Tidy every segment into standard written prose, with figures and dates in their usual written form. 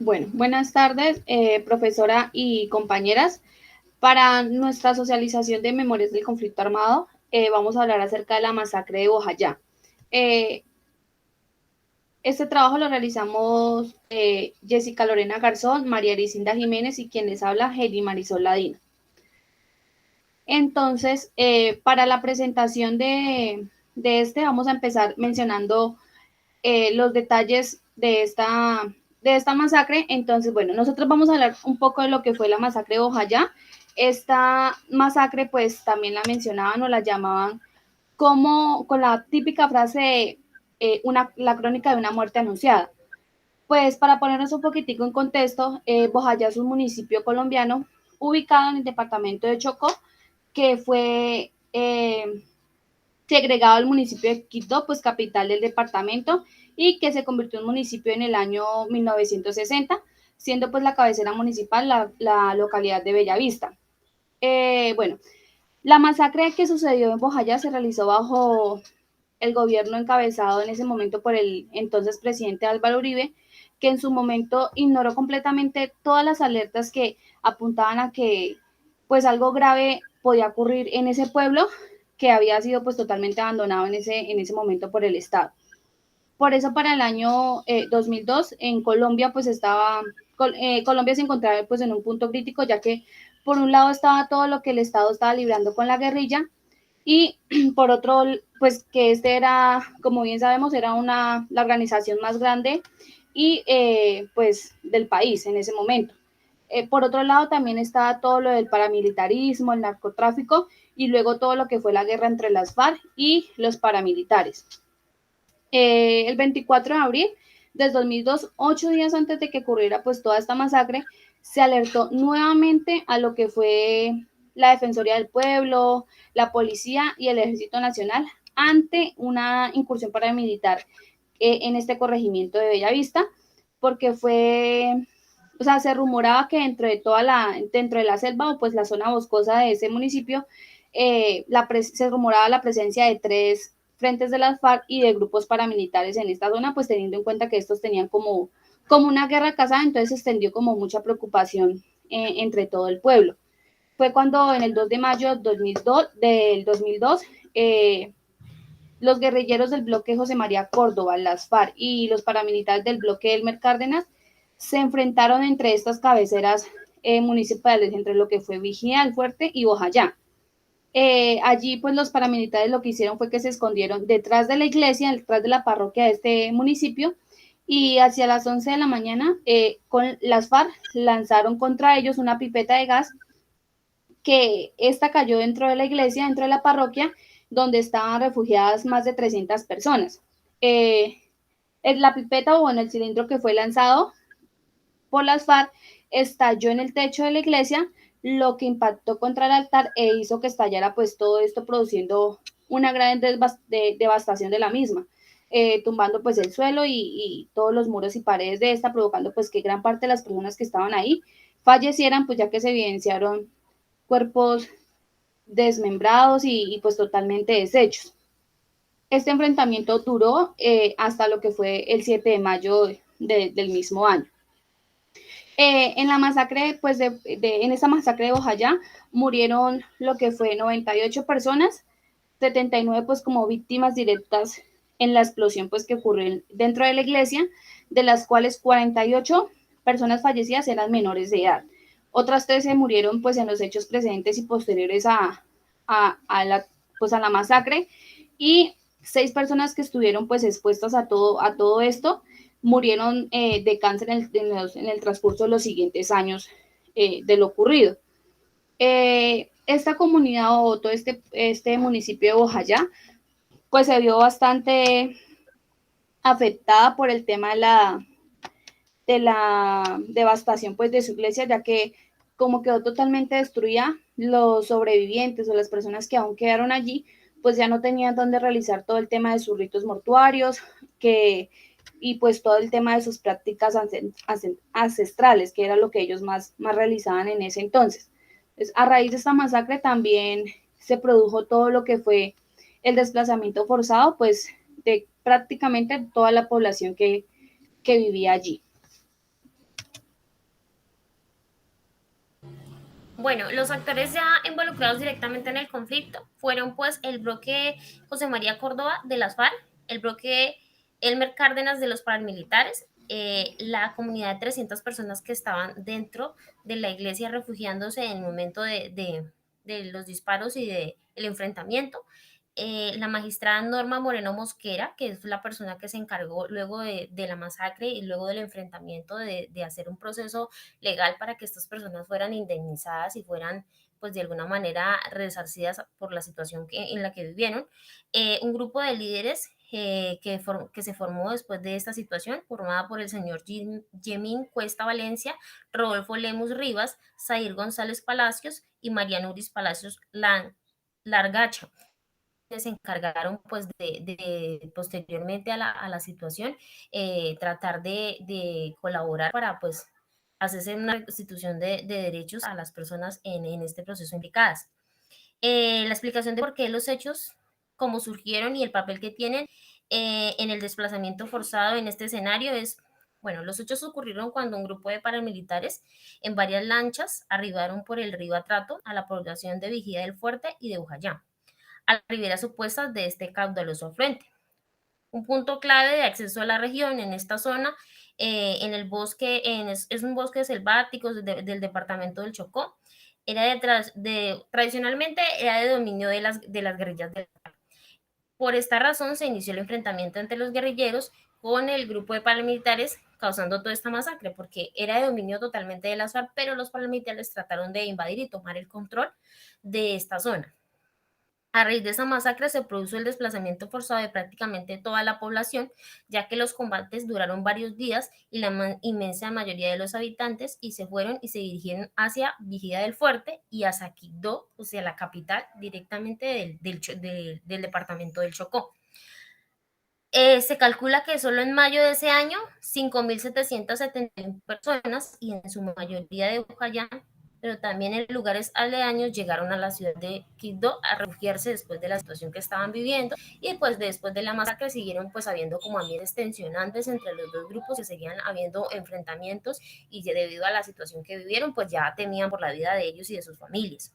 Bueno, buenas tardes, profesora y compañeras. Para nuestra socialización de memorias del conflicto armado, vamos a hablar acerca de la masacre de Bojayá. Eh, este trabajo lo realizamos Jessica Lorena Garzón, María Ericinda Jiménez y quien les habla, Heidi Marisol Ladino. Entonces, para la presentación vamos a empezar mencionando los detalles de esta masacre. Entonces, bueno, nosotros vamos a hablar un poco de lo que fue la masacre de Bojayá. Esta masacre, pues también la mencionaban o la llamaban como con la típica frase de la crónica de una muerte anunciada. Pues para ponernos un poquitico en contexto, Bojayá es un municipio colombiano ubicado en el departamento de Chocó, que fue segregado al municipio de Quito, pues capital del departamento, y que se convirtió en municipio en el año 1960, siendo pues la cabecera municipal la localidad de Bellavista. Bueno, la masacre que sucedió en Bojayá se realizó bajo el gobierno encabezado en ese momento por el entonces presidente Álvaro Uribe, que en su momento ignoró completamente todas las alertas que apuntaban a que pues algo grave podía ocurrir en ese pueblo que había sido pues totalmente abandonado en ese momento por el Estado. Por eso para el año 2002 en Colombia pues Colombia se encontraba pues en un punto crítico, ya que por un lado estaba todo lo que el Estado estaba librando con la guerrilla y por otro, pues que este era, como bien sabemos, era la organización más grande y pues del país en ese momento. Por otro lado, también estaba todo lo del paramilitarismo, el narcotráfico y luego todo lo que fue la guerra entre las FARC y los paramilitares. El 24 de abril del 2002, 8 días antes de que ocurriera pues toda esta masacre, se alertó nuevamente a lo que fue la Defensoría del Pueblo, la Policía y el Ejército Nacional ante una incursión paramilitar en este corregimiento de Bellavista, porque se rumoraba que dentro de la selva o pues la zona boscosa de ese municipio, se rumoraba la presencia de 3 frentes de las FARC y de grupos paramilitares en esta zona, pues teniendo en cuenta que estos tenían como una guerra casada, entonces se extendió como mucha preocupación entre todo el pueblo. Fue cuando en el 2 de mayo del 2002 los guerrilleros del bloque José María Córdoba, las FARC y los paramilitares del bloque Elmer Cárdenas se enfrentaron entre estas cabeceras municipales, entre lo que fue Vigía, El Fuerte y Bojayá. Allí pues los paramilitares lo que hicieron fue que se escondieron detrás de la iglesia, detrás de la parroquia de este municipio, y hacia las 11 de la mañana con las FARC lanzaron contra ellos una pipeta de gas, que esta cayó dentro de la iglesia, dentro de la parroquia, donde estaban refugiadas más de 300 personas. Eh, la pipeta, o bueno, el cilindro que fue lanzado por las FARC estalló en el techo de la iglesia, lo que impactó contra el altar e hizo que estallara pues todo esto, produciendo una gran devastación de la misma, tumbando pues el suelo y todos los muros y paredes de esta, provocando pues que gran parte de las personas que estaban ahí fallecieran, pues ya que se evidenciaron cuerpos desmembrados y pues totalmente deshechos. Este enfrentamiento duró hasta lo que fue el 7 de mayo del mismo año. En la masacre, pues en esa masacre de Bojayá murieron lo que fue 98 personas, 79 pues como víctimas directas en la explosión pues que ocurrió dentro de la iglesia, de las cuales 48 personas fallecidas eran menores de edad. Otras 13 murieron pues en los hechos precedentes y posteriores a la masacre, y 6 personas que estuvieron pues expuestas a todo esto murieron de cáncer en el transcurso de los siguientes años de lo ocurrido. Esta comunidad o todo este municipio de Bojayá pues se vio bastante afectada por el tema de la devastación pues de su iglesia, ya que como quedó totalmente destruida, los sobrevivientes o las personas que aún quedaron allí pues ya no tenían dónde realizar todo el tema de sus ritos mortuarios y pues todo el tema de sus prácticas ancestrales, que era lo que ellos más realizaban en ese entonces. Entonces, a raíz de esta masacre también se produjo todo lo que fue el desplazamiento forzado pues de prácticamente toda la población que vivía allí. Bueno, los actores ya involucrados directamente en el conflicto fueron pues el bloque José María Córdoba de las FARC, el bloque Elmer Cárdenas de los paramilitares, la comunidad de 300 personas que estaban dentro de la iglesia refugiándose en el momento de los disparos y del enfrentamiento, la magistrada Norma Moreno Mosquera, que es la persona que se encargó luego de la masacre y luego del enfrentamiento de hacer un proceso legal para que estas personas fueran indemnizadas y fueran pues de alguna manera resarcidas por la situación en la que vivieron. Un grupo de líderes que se formó después de esta situación, formada por el señor Yemín Cuesta Valencia, Rodolfo Lemus Rivas, Zair González Palacios y María Nuris Palacios Largacha, se encargaron pues posteriormente a la situación, tratar de colaborar para pues hacerse una restitución de derechos a las personas en este proceso implicadas. La explicación de por qué los hechos, cómo surgieron y el papel que tienen en el desplazamiento forzado en este escenario es, bueno, los hechos ocurrieron cuando un grupo de paramilitares en varias lanchas arribaron por el río Atrato a la población de Vigía del Fuerte y de Ujayá, a las riberas opuestas de este caudaloso afluente. Un punto clave de acceso a la región en esta zona, en el bosque, es un bosque selvático del departamento del Chocó, era tradicionalmente era de dominio de las guerrillas de la. Por esta razón se inició el enfrentamiento entre los guerrilleros con el grupo de paramilitares, causando toda esta masacre, porque era de dominio totalmente de las FARC, pero los paramilitares trataron de invadir y tomar el control de esta zona. A raíz de esa masacre se produjo el desplazamiento forzado de prácticamente toda la población, ya que los combates duraron varios días y la inmensa mayoría de los habitantes y se fueron y se dirigieron hacia Vigía del Fuerte y hacia Quibdó, o sea, la capital directamente del departamento del Chocó. Se calcula que solo en mayo de ese año, 5.771 personas, y en su mayoría de Bocayán, pero también en lugares aledaños, llegaron a la ciudad de Quibdó a refugiarse después de la situación que estaban viviendo, y pues después de la masacre siguieron pues habiendo como ambientes tensionantes entre los dos grupos, que seguían habiendo enfrentamientos, y debido a la situación que vivieron, pues ya temían por la vida de ellos y de sus familias.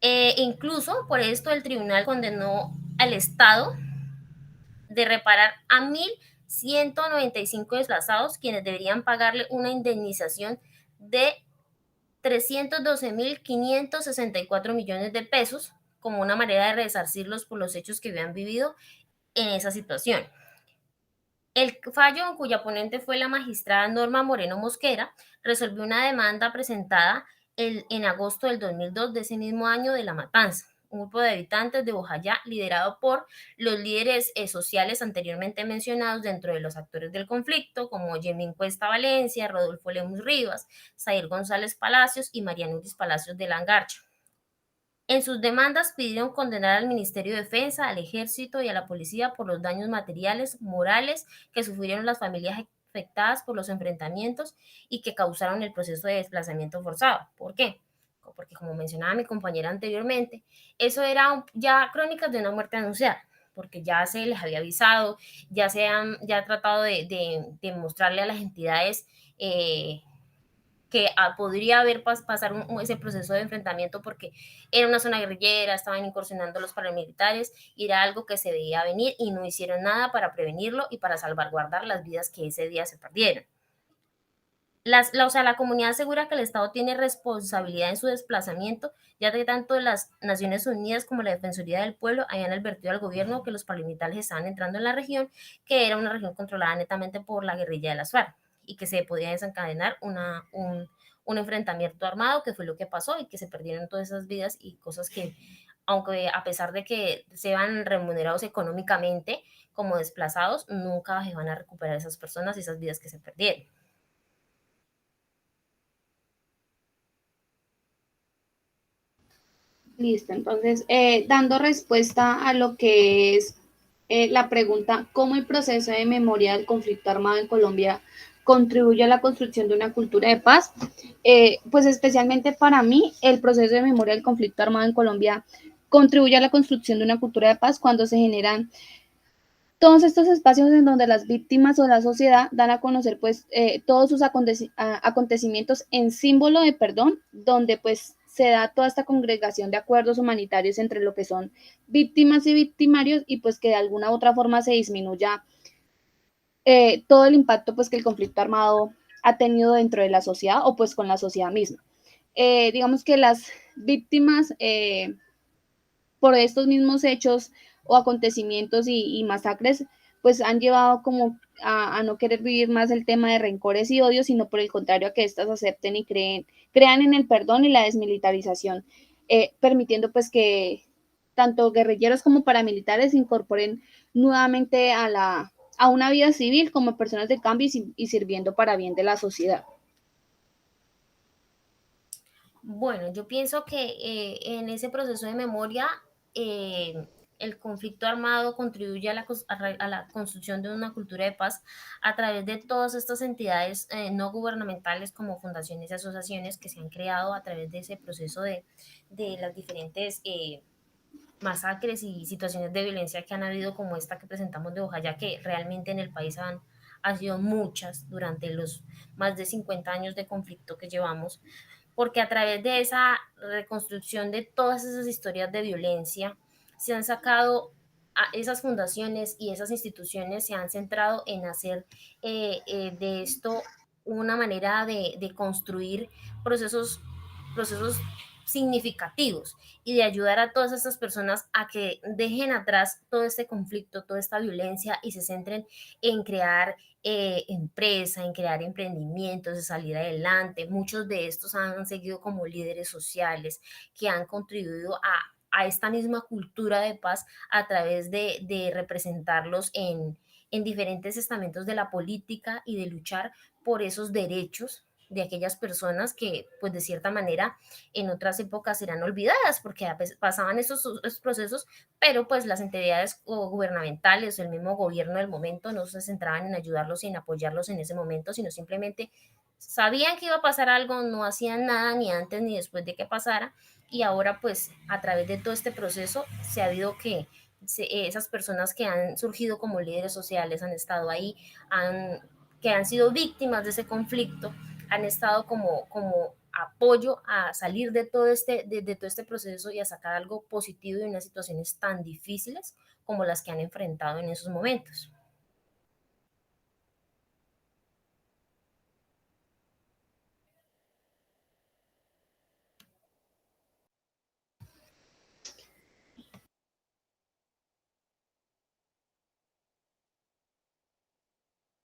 Incluso por esto el tribunal condenó al Estado de reparar a 1.195 desplazados, quienes deberían pagarle una indemnización de 312.564 millones de pesos, como una manera de resarcirlos por los hechos que habían vivido en esa situación. El fallo, en cuya ponente fue la magistrada Norma Moreno Mosquera, resolvió una demanda presentada en agosto del 2002 de ese mismo año de la matanza. Un grupo de habitantes de Bojayá, liderado por los líderes sociales anteriormente mencionados dentro de los actores del conflicto, como Yemín Cuesta Valencia, Rodolfo Lemus Rivas, Zair González Palacios y María Nuris Palacios de Langarcha. En sus demandas pidieron condenar al Ministerio de Defensa, al Ejército y a la Policía por los daños materiales, morales que sufrieron las familias afectadas por los enfrentamientos y que causaron el proceso de desplazamiento forzado. ¿Por qué? Porque, como mencionaba mi compañera anteriormente, eso era ya crónicas de una muerte anunciada, porque ya se les había avisado, ya tratado de mostrarle a las entidades que podría haber pasar ese proceso de enfrentamiento, porque era una zona guerrillera, estaban incursionando los paramilitares y era algo que se veía venir y no hicieron nada para prevenirlo y para salvaguardar las vidas que ese día se perdieron. O sea, la comunidad asegura que el Estado tiene responsabilidad en su desplazamiento, ya que tanto las Naciones Unidas como la Defensoría del Pueblo habían advertido al gobierno que los paramilitares estaban entrando en la región, que era una región controlada netamente por la guerrilla de las FARC y que se podía desencadenar un enfrentamiento armado, que fue lo que pasó y que se perdieron todas esas vidas y cosas que, aunque a pesar de que sean remunerados económicamente como desplazados, nunca se van a recuperar esas personas y esas vidas que se perdieron. Listo, entonces, dando respuesta a lo que es la pregunta, ¿cómo el proceso de memoria del conflicto armado en Colombia contribuye a la construcción de una cultura de paz? Pues especialmente para mí, el proceso de memoria del conflicto armado en Colombia contribuye a la construcción de una cultura de paz cuando se generan Todos estos espacios en donde las víctimas o la sociedad dan a conocer pues todos sus acontecimientos en símbolo de perdón, donde pues se da toda esta congregación de acuerdos humanitarios entre lo que son víctimas y victimarios y pues que de alguna u otra forma se disminuya todo el impacto pues que el conflicto armado ha tenido dentro de la sociedad o pues con la sociedad misma. Digamos que las víctimas por estos mismos hechos o acontecimientos y masacres, pues han llevado como no querer vivir más el tema de rencores y odios, sino por el contrario a que éstas acepten y crean en el perdón y la desmilitarización, permitiendo pues que tanto guerrilleros como paramilitares se incorporen nuevamente a una vida civil como personas de cambio y sirviendo para bien de la sociedad. Bueno, yo pienso que en ese proceso de memoria, el conflicto armado contribuye a a la construcción de una cultura de paz a través de todas estas entidades no gubernamentales como fundaciones y asociaciones que se han creado a través de ese proceso de las diferentes masacres y situaciones de violencia que han habido, como esta que presentamos de Ojaya, que realmente en el país han sido muchas durante los más de 50 años de conflicto que llevamos, porque a través de esa reconstrucción de todas esas historias de violencia se han sacado a esas fundaciones y esas instituciones se han centrado en hacer de esto una manera de construir procesos, procesos significativos y de ayudar a todas estas personas a que dejen atrás todo este conflicto, toda esta violencia y se centren en crear empresa, en crear emprendimientos, de salir adelante. Muchos de estos han seguido como líderes sociales que han contribuido a esta misma cultura de paz a través de representarlos en diferentes estamentos de la política y de luchar por esos derechos de aquellas personas que, pues de cierta manera, en otras épocas eran olvidadas porque pasaban esos procesos, pero pues las entidades gubernamentales o el mismo gobierno del momento no se centraban en ayudarlos y en apoyarlos en ese momento, sino simplemente sabían que iba a pasar algo, no hacían nada ni antes ni después de que pasara, y ahora pues a través de todo este proceso se ha habido que esas personas que han surgido como líderes sociales han estado ahí, que han sido víctimas de ese conflicto, han estado como apoyo a salir de de todo este proceso y a sacar algo positivo de unas situaciones tan difíciles como las que han enfrentado en esos momentos.